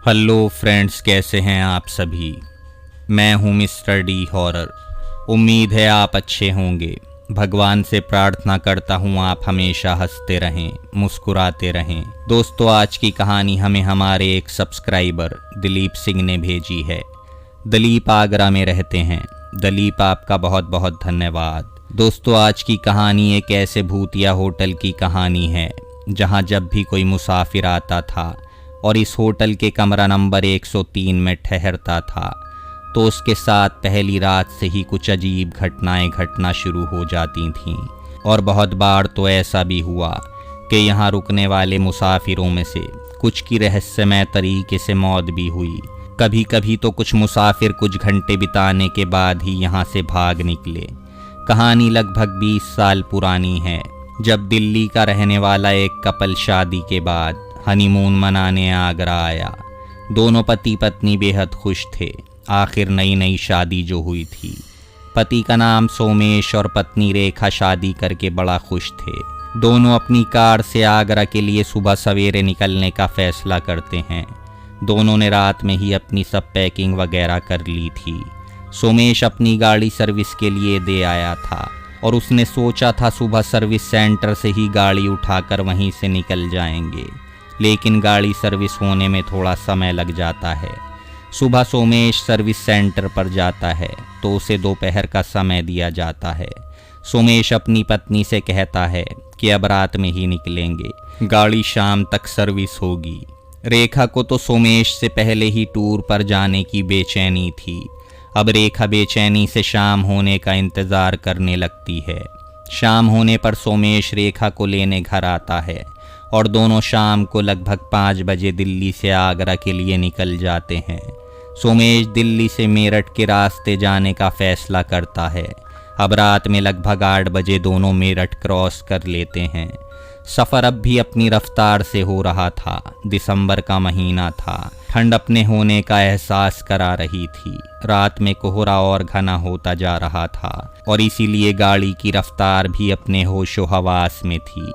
Hello friends, कैसे हैं आप सभी। मैं हूं मिस्टर डी हॉरर। उम्मीद है आप अच्छे होंगे। भगवान से प्रार्थना करता हूं आप हमेशा हंसते रहें, मुस्कुराते रहें। दोस्तों, आज की कहानी हमें हमारे एक सब्सक्राइबर दिलीप सिंह ने भेजी है। दिलीप आगरा में रहते हैं। दिलीप, आपका बहुत बहुत धन्यवाद। दोस्तों, आज की कहानी एक ऐसे भूतिया होटल की कहानी है जहां जब भी कोई मुसाफिर आता था और इस होटल के कमरा नंबर 103 में ठहरता था तो उसके साथ पहली रात से ही कुछ अजीब घटनाएं घटना शुरू हो जाती थीं। और बहुत बार तो ऐसा भी हुआ कि यहाँ रुकने वाले मुसाफिरों में से कुछ की रहस्यमय तरीके से मौत भी हुई। कभी कभी तो कुछ मुसाफिर कुछ घंटे बिताने के बाद ही यहाँ से भाग निकले। कहानी लगभग 20 साल पुरानी है, जब दिल्ली का रहने वाला एक कपल शादी के बाद हनीमून मनाने आगरा आया। दोनों पति पत्नी बेहद खुश थे। आखिर नई नई शादी जो हुई थी। पति का नाम सोमेश और पत्नी रेखा शादी करके बड़ा खुश थे। दोनों अपनी कार से आगरा के लिए सुबह सवेरे निकलने का फैसला करते हैं। दोनों ने रात में ही अपनी सब पैकिंग वगैरह कर ली थी। सोमेश अपनी गाड़ी सर्विस के लिए दे आया था और उसने सोचा था सुबह सर्विस सेंटर से ही गाड़ी उठाकर वहीं से निकल जाएंगे, लेकिन गाड़ी सर्विस होने में थोड़ा समय लग जाता है। सुबह सोमेश सर्विस सेंटर पर जाता है तो उसे दोपहर का समय दिया जाता है। सोमेश अपनी पत्नी से कहता है कि अब रात में ही निकलेंगे, गाड़ी शाम तक सर्विस होगी। रेखा को तो सोमेश से पहले ही टूर पर जाने की बेचैनी थी। अब रेखा बेचैनी से शाम होने का इंतज़ार करने लगती है। शाम होने पर सोमेश रेखा को लेने घर आता है और दोनों शाम को लगभग 5 बजे दिल्ली से आगरा के लिए निकल जाते हैं। सोमेश दिल्ली से मेरठ के रास्ते जाने का फैसला करता है। अब रात में लगभग 8 बजे दोनों मेरठ क्रॉस कर लेते हैं। सफ़र अब भी अपनी रफ्तार से हो रहा था। दिसंबर का महीना था। ठंड अपने होने का एहसास करा रही थी। रात में कोहरा और घना होता जा रहा था और इसीलिए गाड़ी की रफ्तार भी अपने होशो हवास में थी।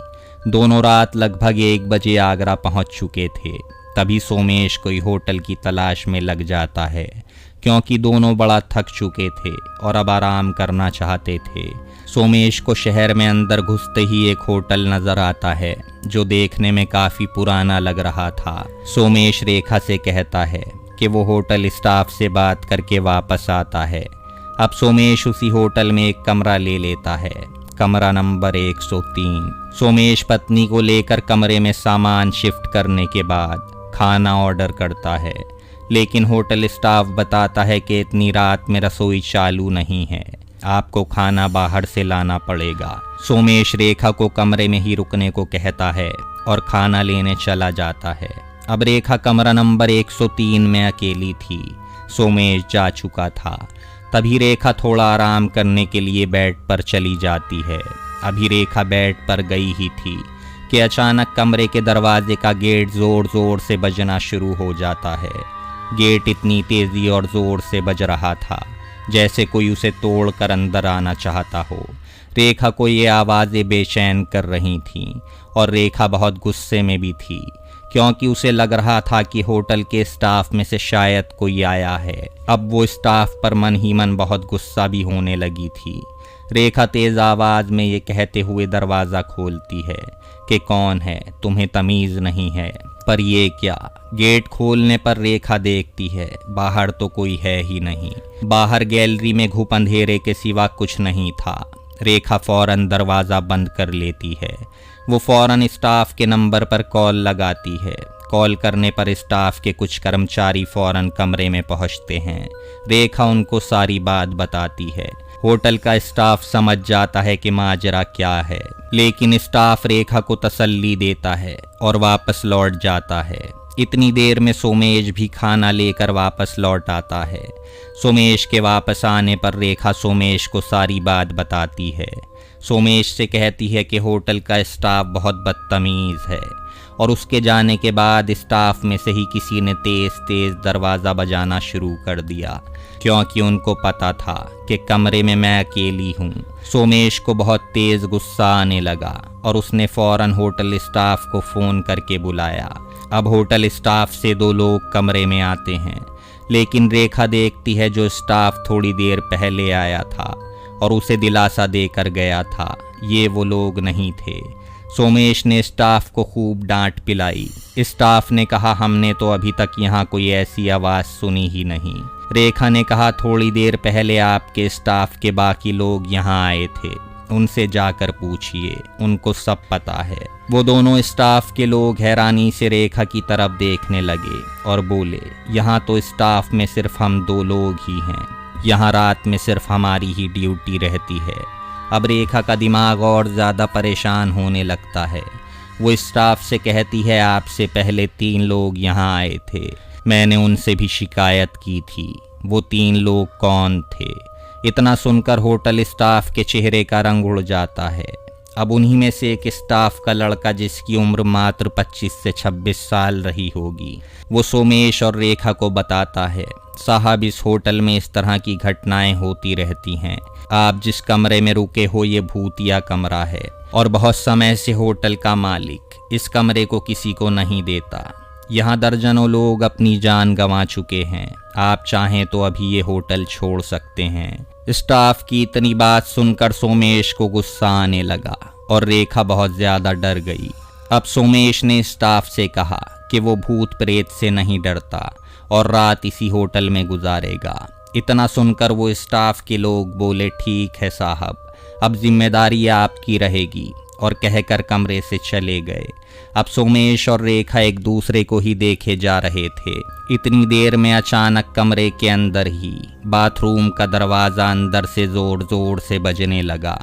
दोनों रात लगभग 1 बजे आगरा पहुंच चुके थे। तभी सोमेश कोई होटल की तलाश में लग जाता है, क्योंकि दोनों बड़ा थक चुके थे और अब आराम करना चाहते थे। सोमेश को शहर में अंदर घुसते ही एक होटल नजर आता है जो देखने में काफ़ी पुराना लग रहा था। सोमेश रेखा से कहता है कि वो होटल स्टाफ से बात करके वापस आता है। अब सोमेश उसी होटल में एक कमरा ले लेता है, कमरा नंबर 103। सोमेश पत्नी को लेकर कमरे में सामान शिफ्ट करने के बाद खाना ऑर्डर करता है, लेकिन होटल स्टाफ बताता है कि इतनी रात में रसोई चालू नहीं है, आपको खाना बाहर से लाना पड़ेगा। सोमेश रेखा को कमरे में ही रुकने को कहता है और खाना लेने चला जाता है। अब रेखा कमरा नंबर 103 में अकेली थी। सोमेश जा चुका था। तभी रेखा थोड़ा आराम करने के लिए बेड पर चली जाती है। अभी रेखा बेड पर गई ही थी कि अचानक कमरे के दरवाजे का गेट ज़ोर ज़ोर से बजना शुरू हो जाता है। गेट इतनी तेज़ी और ज़ोर से बज रहा था जैसे कोई उसे तोड़कर अंदर आना चाहता हो। रेखा को ये आवाज़ें बेचैन कर रही थीं और रेखा बहुत गुस्से में भी थी, क्योंकि उसे लग रहा था कि होटल के स्टाफ में से शायद कोई आया है। अब वो स्टाफ पर मन ही मन बहुत गुस्सा भी होने लगी थी। रेखा तेज आवाज़ में ये कहते हुए दरवाज़ा खोलती है कि कौन है, तुम्हें तमीज़ नहीं है। पर ये क्या। गेट खोलने पर रेखा देखती है बाहर तो कोई है ही नहीं। बाहर गैलरी में घुप अंधेरे के सिवा कुछ नहीं था। रेखा फौरन दरवाज़ा बंद कर लेती है। वो फौरन स्टाफ के नंबर पर कॉल लगाती है। कॉल करने पर स्टाफ के कुछ कर्मचारी फौरन कमरे में पहुंचते हैं। रेखा उनको सारी बात बताती है। होटल का स्टाफ समझ जाता है कि माजरा क्या है, लेकिन स्टाफ रेखा को तसल्ली देता है और वापस लौट जाता है। इतनी देर में सोमेश भी खाना लेकर वापस लौट आता है। सोमेश के वापस आने पर रेखा सोमेश को सारी बात बताती है। सोमेश से कहती है कि होटल का स्टाफ बहुत बदतमीज़ है और उसके जाने के बाद स्टाफ में से ही किसी ने तेज़ तेज़ दरवाज़ा बजाना शुरू कर दिया, क्योंकि उनको पता था कि कमरे में मैं अकेली हूँ सोमेश को बहुत तेज गुस्सा आने लगा और उसने फौरन होटल स्टाफ को फोन करके बुलाया। अब होटल स्टाफ से 2 लोग कमरे में आते हैं, लेकिन रेखा देखती है जो स्टाफ थोड़ी देर पहले आया था और उसे दिलासा देकर गया था, ये वो लोग नहीं थे। सोमेश ने स्टाफ को खूब डांट पिलाई। स्टाफ ने कहा, हमने तो अभी तक यहाँ कोई ऐसी आवाज़ सुनी ही नहीं। रेखा ने कहा, थोड़ी देर पहले आपके स्टाफ के बाकी लोग यहाँ आए थे, उनसे जाकर पूछिए, उनको सब पता है। वो दोनों स्टाफ के लोग हैरानी से रेखा की तरफ देखने लगे और बोले, यहाँ तो स्टाफ में सिर्फ हम 2 लोग ही हैं, यहाँ रात में सिर्फ हमारी ही ड्यूटी रहती है। अब रेखा का दिमाग और ज़्यादा परेशान होने लगता है। वो स्टाफ से कहती है, आपसे पहले 3 लोग यहाँ आए थे, मैंने उनसे भी शिकायत की थी। वो 3 लोग कौन थे? इतना सुनकर होटल स्टाफ के चेहरे का रंग उड़ जाता है। अब उन्हीं में से एक स्टाफ का लड़का, जिसकी उम्र मात्र 25 से 26 साल रही होगी, वो सोमेश और रेखा को बताता है, साहब इस होटल में इस तरह की घटनाएं होती रहती हैं। आप जिस कमरे में रुके हो ये भूतिया कमरा है और बहुत समय से होटल का मालिक इस कमरे को किसी को नहीं देता। यहाँ दर्जनों लोग अपनी जान गंवा चुके हैं। आप चाहें तो अभी ये होटल छोड़ सकते हैं। स्टाफ की इतनी बात सुनकर सोमेश को गुस्सा आने लगा और रेखा बहुत ज्यादा डर गई। अब सोमेश ने स्टाफ से कहा कि वो भूत प्रेत से नहीं डरता और रात इसी होटल में गुजारेगा। इतना सुनकर वो स्टाफ के लोग बोले, ठीक है साहब, अब जिम्मेदारी आपकी रहेगी, और कहकर कमरे से चले गए। अब सोमेश और रेखा एक दूसरे को ही देखे जा रहे थे। इतनी देर में अचानक कमरे के अंदर ही बाथरूम का दरवाज़ा अंदर से जोर जोर से बजने लगा,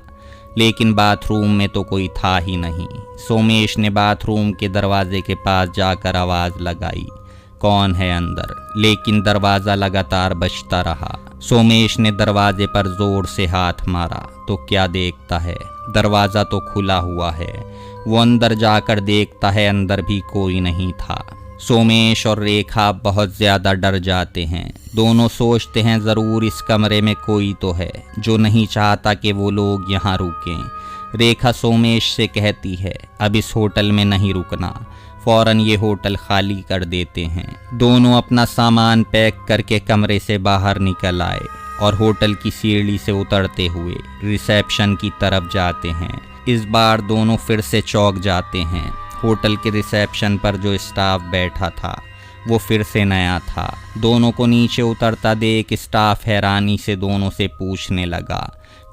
लेकिन बाथरूम में तो कोई था ही नहीं। सोमेश ने बाथरूम के दरवाजे के पास जाकर आवाज़ लगाई, कौन है अंदर? लेकिन दरवाज़ा लगातार बजता रहा। सोमेश ने दरवाजे पर जोर से हाथ मारा तो क्या देखता है, दरवाज़ा तो खुला हुआ है। वो अंदर जाकर देखता है, अंदर भी कोई नहीं था। सोमेश और रेखा बहुत ज़्यादा डर जाते हैं। दोनों सोचते हैं ज़रूर इस कमरे में कोई तो है जो नहीं चाहता कि वो लोग यहाँ रुकें। रेखा सोमेश से कहती है, अब इस होटल में नहीं रुकना, फौरन ये होटल खाली कर देते हैं। दोनों अपना सामान पैक करके कमरे से बाहर निकल आए और होटल की सीढ़ी से उतरते हुए रिसेप्शन की तरफ जाते हैं। इस बार दोनों फिर से चौंक जाते हैं। होटल के रिसेप्शन पर जो स्टाफ बैठा था वो फिर से नया था। दोनों को नीचे उतरता देख स्टाफ हैरानी से दोनों से पूछने लगा,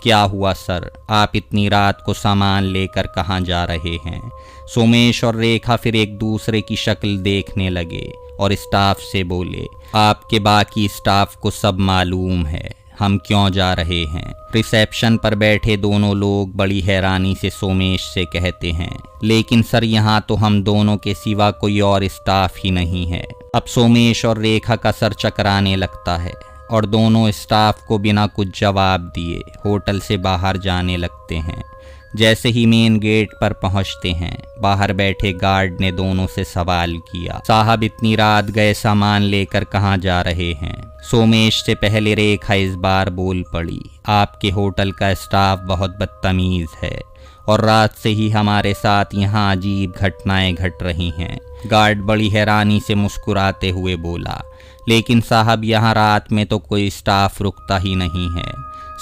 क्या हुआ सर, आप इतनी रात को सामान लेकर कहाँ जा रहे हैं? सोमेश और रेखा फिर एक दूसरे की शक्ल देखने लगे और स्टाफ से बोले, आपके बाकी स्टाफ को सब मालूम है हम क्यों जा रहे हैं। रिसेप्शन पर बैठे दोनों लोग बड़ी हैरानी से सोमेश से कहते हैं, लेकिन सर यहाँ तो हम दोनों के सिवा कोई और स्टाफ ही नहीं है। अब सोमेश और रेखा का सर चकराने लगता है और दोनों स्टाफ को बिना कुछ जवाब दिए होटल से बाहर जाने लगते हैं। जैसे ही मेन गेट पर पहुंचते हैं, बाहर बैठे गार्ड ने दोनों से सवाल किया, साहब इतनी रात गए सामान लेकर कहाँ जा रहे हैं? सोमेश से पहले रेखा इस बार बोल पड़ी, आपके होटल का स्टाफ बहुत बदतमीज है और रात से ही हमारे साथ यहाँ अजीब घटनाएं घट रही हैं। गार्ड बड़ी हैरानी से मुस्कुराते हुए बोला, लेकिन साहब यहाँ रात में तो कोई स्टाफ रुकता ही नहीं है,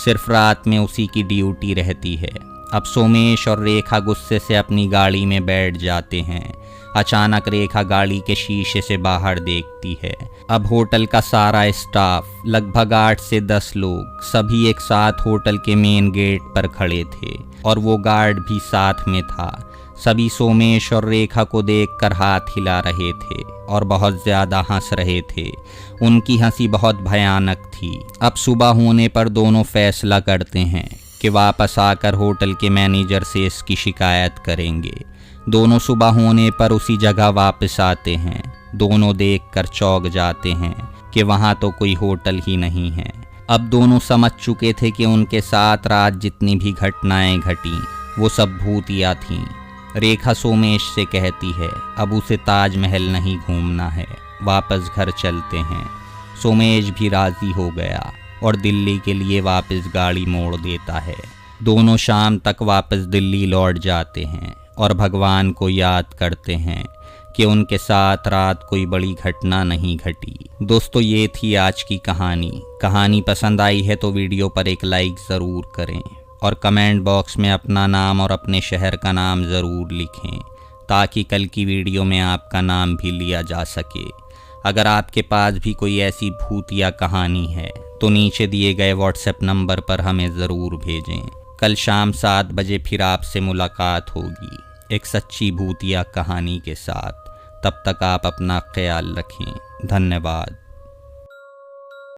सिर्फ रात में उसी की ड्यूटी रहती है। अब सोमेश और रेखा गुस्से से अपनी गाड़ी में बैठ जाते हैं। अचानक रेखा गाड़ी के शीशे से बाहर देखती है। अब होटल का सारा स्टाफ, लगभग 8 से 10 लोग, सभी एक साथ होटल के मेन गेट पर खड़े थे और वो गार्ड भी साथ में था। सभी सोमेश और रेखा को देखकर हाथ हिला रहे थे और बहुत ज़्यादा हंस रहे थे। उनकी हंसी बहुत भयानक थी। अब सुबह होने पर दोनों फैसला करते हैं कि वापस आकर होटल के मैनेजर से इसकी शिकायत करेंगे। दोनों सुबह होने पर उसी जगह वापस आते हैं। दोनों देखकर चौंक जाते हैं कि वहाँ तो कोई होटल ही नहीं है। अब दोनों समझ चुके थे कि उनके साथ रात जितनी भी घटनाएं घटी वो सब भूतिया थीं। रेखा सोमेश से कहती है, अब उसे ताजमहल नहीं घूमना है, वापस घर चलते हैं। सोमेश भी राज़ी हो गया और दिल्ली के लिए वापस गाड़ी मोड़ देता है। दोनों शाम तक वापस दिल्ली लौट जाते हैं और भगवान को याद करते हैं कि उनके साथ रात कोई बड़ी घटना नहीं घटी। दोस्तों, ये थी आज की कहानी पसंद आई है तो वीडियो पर एक लाइक ज़रूर करें और कमेंट बॉक्स में अपना नाम और अपने शहर का नाम ज़रूर लिखें ताकि कल की वीडियो में आपका नाम भी लिया जा सके। अगर आपके पास भी कोई ऐसी भूत या कहानी है तो नीचे दिए गए व्हाट्सएप नंबर पर हमें ज़रूर भेजें। कल शाम 7 बजे फिर आपसे मुलाकात होगी एक सच्ची भूतिया कहानी के साथ। तब तक आप अपना ख्याल रखें। धन्यवाद।